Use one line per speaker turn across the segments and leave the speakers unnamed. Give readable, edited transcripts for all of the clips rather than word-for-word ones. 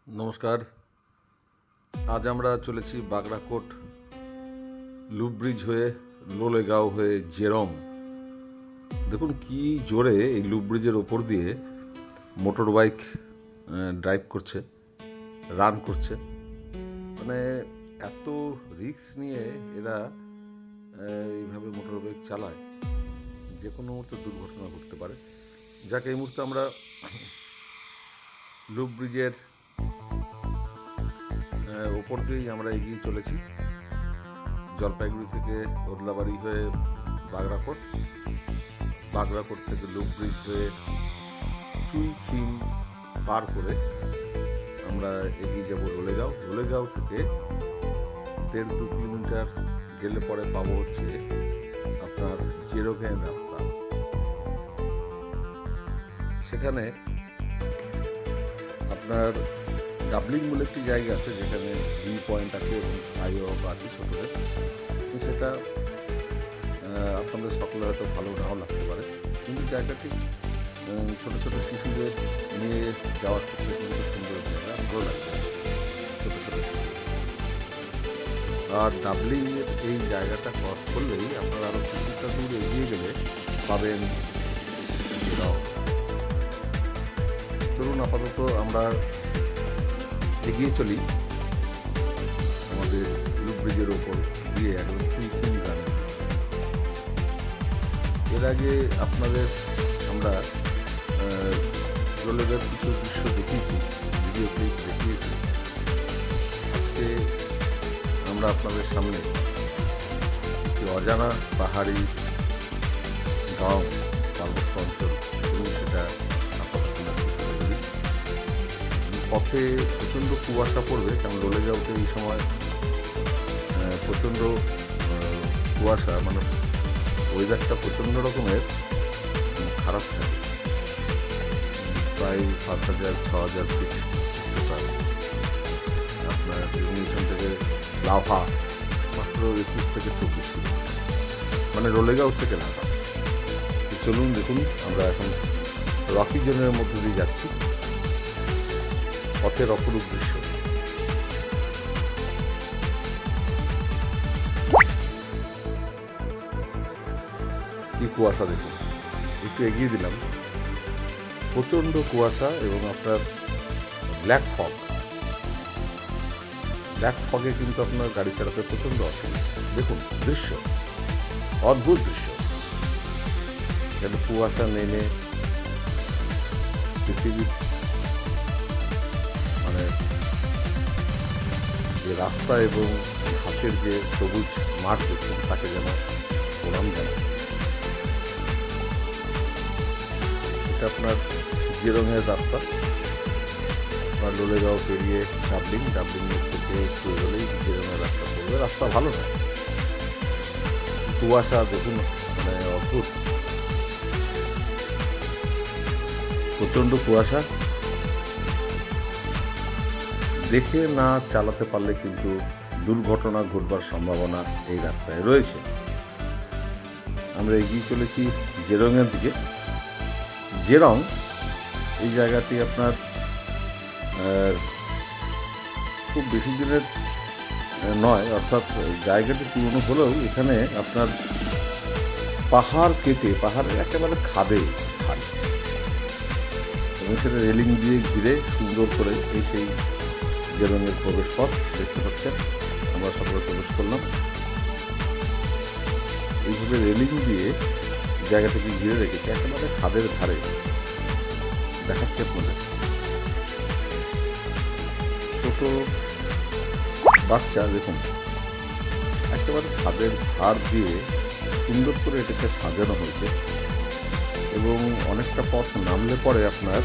নমস্কার। আজ আমরা চলেছি বাগড়াকোট লুপ ব্রিজ হয়ে লোলেগাঁও হয়ে জেরং। দেখুন কি জোরে এই লুপ ব্রিজের ওপর দিয়ে মোটর বাইক ড্রাইভ করছে, রান করছে। মানে এত রিস্ক নিয়ে এরা এইভাবে মোটর বাইক চালায়, যে কোনো মুহূর্তে দুর্ঘটনা ঘটতে পারে। যাকে এই মুহূর্তে আমরা লুপ ব্রিজের ওপর দিয়েই আমরা এগিয়ে চলেছি, জলপাইগুড়ি থেকে ওদলাবাড়ি হয়ে বাগড়াকোট, বাগড়াকোট থেকে লুপ ব্রিজ হয়ে চুইখিম পার করে আমরা এগিয়ে যাব লোলেগাঁও। লোলেগাঁও থেকে 1.5-2 কিলোমিটার গেলে পরে পাবো হচ্ছে আপনার জেরোগেন রাস্তা। সেখানে আপনার ডাবলিং বলে একটি জায়গা আছে, যেখানে ভিউ পয়েন্ট আছে এবং আইও আছে ছোটদের। সেটা আপনাদের সকলে হয়তো ভালো নাও লাগতে পারে, কিন্তু জায়গাটি ছোটো ছোটো শিশুদের নিয়ে যাওয়ার ক্ষেত্রে কিন্তু সুন্দর জায়গা, ভালো লাগবে ছোটো ছোটো শিশু। আর ডাবলিংয়ের এই জায়গাটা ক্রস করলেই আপনারা আরও কিছুটা দূর এগিয়ে গেলে পাবেন জেরং। চলুন আপাতত আমরা এগিয়ে চলি আমাদের লুপ ব্রিজের ওপর দিয়ে একদম চুইখিম গ্রামে। এর আগে আপনাদের আমরা লোলেগাঁওয়ের কিছু দৃশ্য দেখিয়েছি, ভিডিও ক্লিপ দেখিয়েছি। আজকে আমরা আপনাদের সামনে একটি অজানা পাহাড়ি গাঁও, পার্বত্য অঞ্চল, এবং সেটা পথে প্রচণ্ড কুয়াশা পড়বে, কারণ লোলেগাঁওতে এই সময় প্রচণ্ড কুয়াশা, মানে ওয়েদারটা প্রচণ্ড রকমের খারাপ থাকে। প্রায় 5,000-6,000 ফিট আপনার এখান থেকে লাভা মাত্র 21 থেকে 24 ফিট, মানে লোলেগাঁও থেকে লাভা। চলুন দেখুন, আমরা এখন রকি জোনের মধ্যে দিয়ে যাচ্ছি, পথের অপরূপ দৃশ্য। কি কুয়াশা দেখুন, একটু এগিয়ে দিলাম, প্রচণ্ড কুয়াশা এবং আপনার ব্ল্যাক ফগে কিন্তু আপনার গাড়ি চালাতে প্রচণ্ড অসুবিধা। দেখুন দৃশ্য, অদ্ভুত দৃশ্য। যেন কুয়াশা নেমে পৃথিবীর মানে যে রাস্তা এবং ঘাসের যে সবুজ মাঠ দেখছেন, তাকে যেন প্রণাম জানায়। এটা আপনার জেরংয়ের রাস্তা। আপনার লোলেগাঁও পেরিয়ে ডাবলিংয়ের থেকে একটু হলেই জেরংয়ের রাস্তা পড়বে। রাস্তা ভালো না, কুয়াশা দেখুন, মানে অদ্ভুত, প্রচণ্ড কুয়াশা। দেখে না চালাতে পারলে কিন্তু দুর্ঘটনা ঘটবার সম্ভাবনা এই রাস্তায় রয়েছে। আমরা এগিয়ে চলেছি জেরংয়ের দিকে। জেরং এই জায়গাটি আপনার খুব বেশি দিনের নয়, অর্থাৎ জায়গাটি পুরনো হলেও এখানে আপনার পাহাড় কেটে, পাহাড়ের একেবারে খাদ এবং সেটা রেলিং দিয়ে ঘিরে সুন্দর করে এই সেই জেরংয়ের প্রবেশ পথ দেখতে পাচ্ছেন। আমরা সকলে প্রবেশ করলাম এইভাবে রেলিং দিয়ে জায়গাটাকে ঘিরে রেখেছে, একেবারে খাদের ধারে দেখাচ্ছে আপনাদের। ছোট বাচ্চা দেখুন, একেবারে খাদের ধার দিয়ে সুন্দর করে এটাকে সাজানো হয়েছে, এবং অনেকটা পথ নামলে পরে আপনার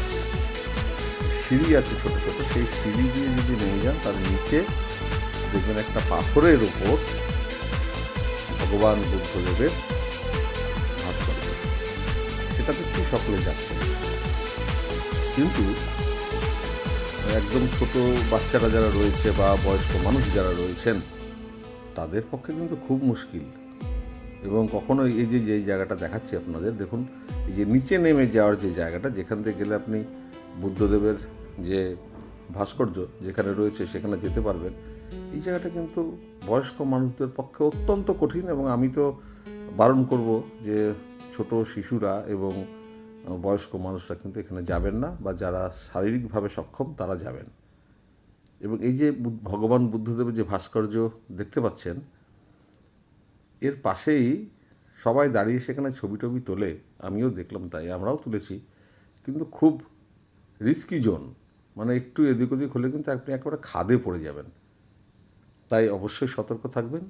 সিঁড়ি আছে ছোট ছোট, সেই সিঁড়ি দিয়ে যদি নেমে যান তার নিচে দেখবেন একটা পাথরের উপর ভগবান বুদ্ধদেবের ভাস্কর্য। সেটা দেখতে সকলে যাচ্ছে, কিন্তু একদম ছোট বাচ্চারা যারা রয়েছে বা বয়স্ক মানুষ যারা রয়েছেন, তাদের পক্ষে কিন্তু খুব মুশকিল। এবং কখনো এই যে জায়গাটা দেখাচ্ছি আপনাদের, দেখুন এই যে নিচে নেমে যাওয়ার যে জায়গাটা, যেখান থেকে গেলে আপনি বুদ্ধদেবের যে ভাস্কর্য যেখানে রয়েছে সেখানে যেতে পারবেন। এই জায়গাটা কিন্তু বয়স্ক মানুষদের পক্ষে অত্যন্ত কঠিন, এবং আমি তো বারণ করব যে ছোট শিশুরা এবং বয়স্ক মানুষরা কিন্তু এখানে যাবেন না, বা যারা শারীরিকভাবে সক্ষম তারা যাবেন। এবং এই যে ভগবান বুদ্ধদেবের যে ভাস্কর্য দেখতে পাচ্ছেন, এর পাশেই সবাই দাঁড়িয়ে সেখানে ছবি টবি তোলে, আমিও দেখলাম, তাই আমরাও তুলেছি। কিন্তু খুব রিস্কি জোন, মানে একটু এদিক ওদিক হলে কিন্তু আপনি একেবারে খাদে পড়ে যাবেন। তাই অবশ্যই সতর্ক থাকবেন।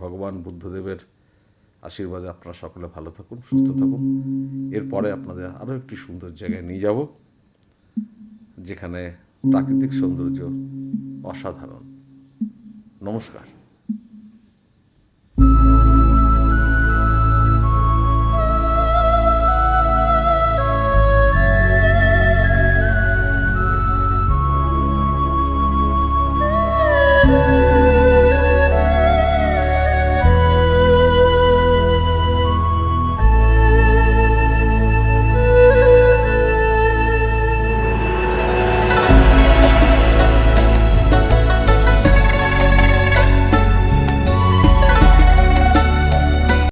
ভগবান বুদ্ধদেবের আশীর্বাদে আপনারা সকলে ভালো থাকুন, সুস্থ থাকুন। এরপরে আপনাদের আরও একটি সুন্দর জায়গায় নিয়ে যাব, যেখানে প্রাকৃতিক সৌন্দর্য অসাধারণ। নমস্কার।